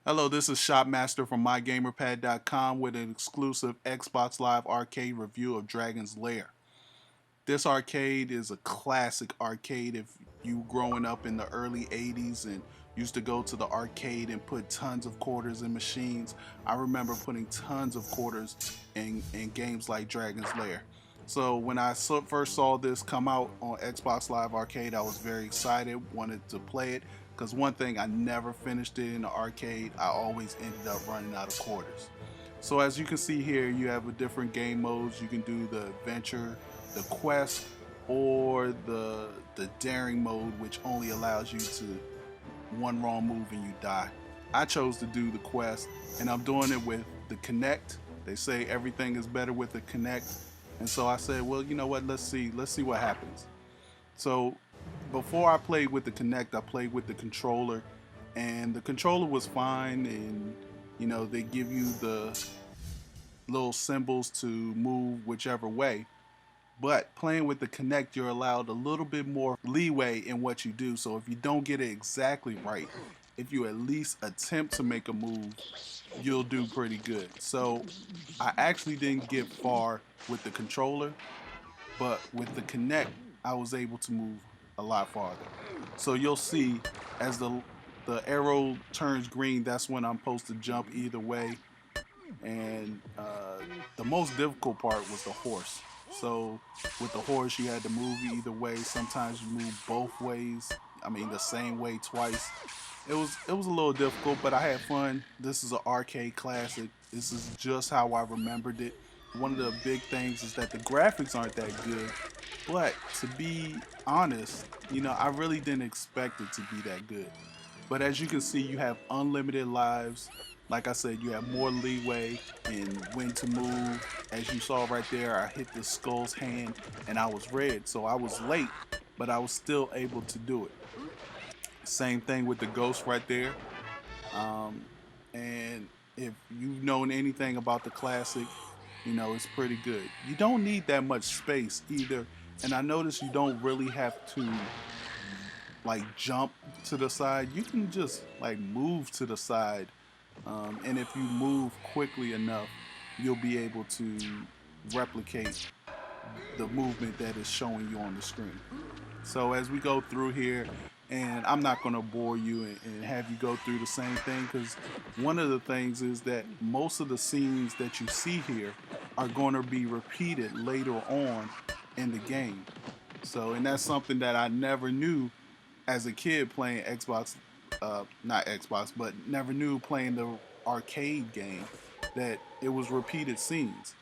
Hello, this is Shopmaster from MyGamerPad.com with an exclusive Xbox Live Arcade review of Dragon's Lair. This arcade is a classic arcade. If you growing up in the early 80s and used to go to the arcade and put tons of quarters in machines, I remember putting tons of quarters in games like Dragon's Lair. So when I first saw this come out on Xbox Live Arcade, I was very excited, wanted to play it, because one thing, I never finished it in the arcade. I always ended up running out of quarters. So as you can see here, you have a different game modes. You can do the adventure, the quest, or the daring mode, which only allows you to one wrong move and you die. I chose to do the quest, and I'm doing it with the Kinect. They say everything is better with the Kinect, and so I said, well, you know what? Let's see what happens. So before I played with the Kinect, I played with the controller, and the controller was fine. And they give you the little symbols to move whichever way. But playing with the Kinect, you're allowed a little bit more leeway in what you do. So if you don't get it exactly right, if you at least attempt to make a move, you'll do pretty good. So I actually didn't get far with the controller, but with the Kinect, I was able to move a lot farther. So you'll see as the arrow turns green, that's when I'm supposed to jump either way. And the most difficult part was the horse. So with the horse, you had to move either way. Sometimes you move both ways. I mean, the same way twice. It was a little difficult, but I had fun. This is an arcade classic. This is just how I remembered it. One of the big things is that the graphics aren't that good, but to be honest, I really didn't expect it to be that good. But as you can see, you have unlimited lives. Like I said, you have more leeway in when to move. As you saw right there, I hit the skull's hand and I was red, so I was late, but I was still able to do it. Same thing with the ghost right there. Um, and if you've known anything about the classic, it's pretty good. You don't need that much space either. And I noticed you don't really have to like jump to the side. You can just like move to the side. And if you move quickly enough, you'll be able to replicate the movement that is showing you on the screen. So as we go through here, and I'm not going to bore you and have you go through the same thing, because one of the things is that most of the scenes that you see here are going to be repeated later on in the game. So, and that's something that I never knew as a kid playing Xbox, not Xbox, but never knew playing the arcade game, that it was repeated scenes.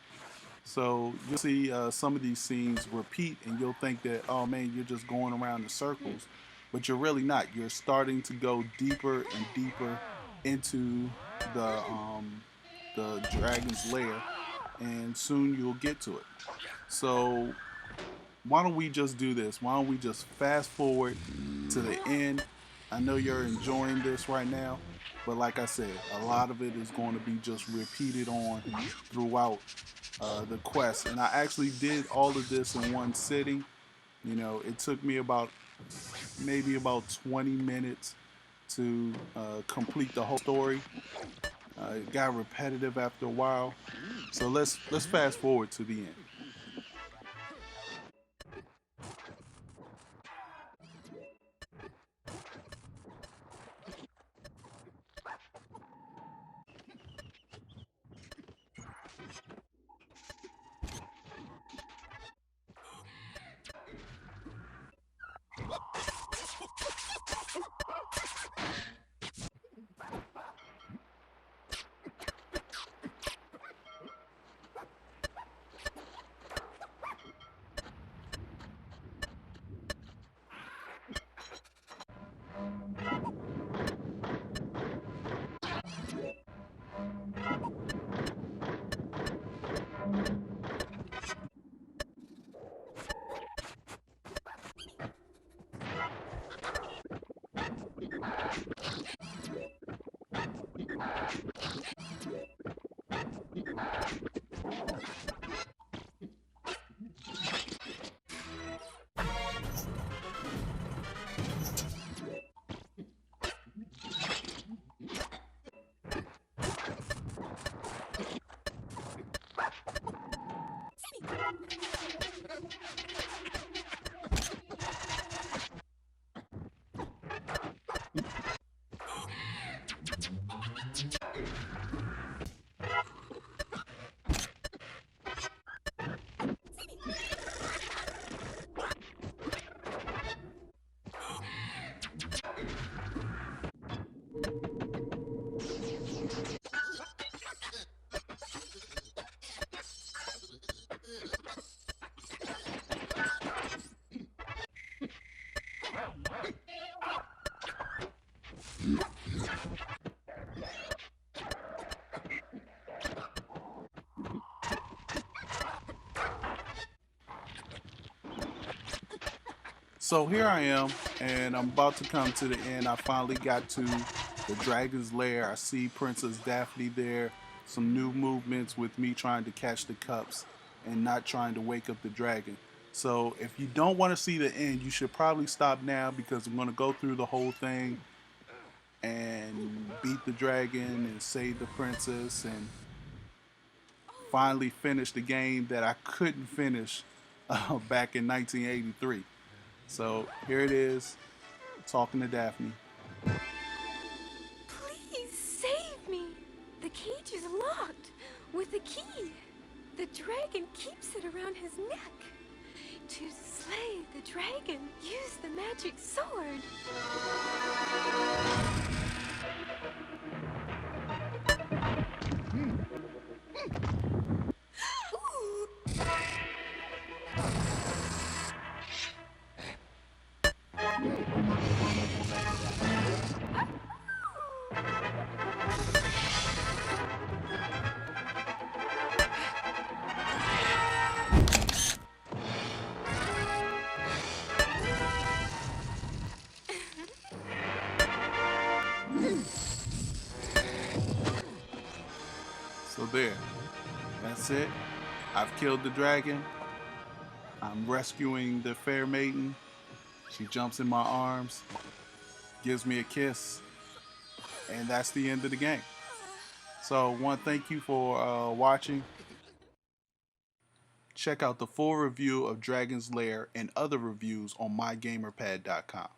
So you'll see some of these scenes repeat, and you'll think that, oh man, you're just going around in circles, but you're really not. You're starting to go deeper and deeper into the dragon's lair, and soon you'll get to it. So why don't we just do this? Why don't we just fast forward to the end? I know you're enjoying this right now, but like I said, a lot of it is going to be just repeated on throughout the quest. And I actually did all of this in one sitting. It took me maybe about 20 minutes to complete the whole story. It got repetitive after a while, so let's fast forward to the end. So here I am, and I'm about to come to the end. I finally got to the Dragon's Lair. I see Princess Daphne there. Some new movements with me trying to catch the cups and not trying to wake up the dragon. So if you don't want to see the end, you should probably stop now because I'm going to go through the whole thing and beat the dragon and save the princess and finally finish the game that I couldn't finish back in 1983. So here it is, talking to Daphne. Please save me. The cage is locked with a key. The dragon keeps it around his neck. To slay the dragon, use the magic sword. So there, that's it. I've killed the dragon. I'm rescuing the fair maiden. She jumps in my arms, gives me a kiss, and that's the end of the game. So thank you for watching. Check out the full review of Dragon's Lair and other reviews on MyGamerPad.com.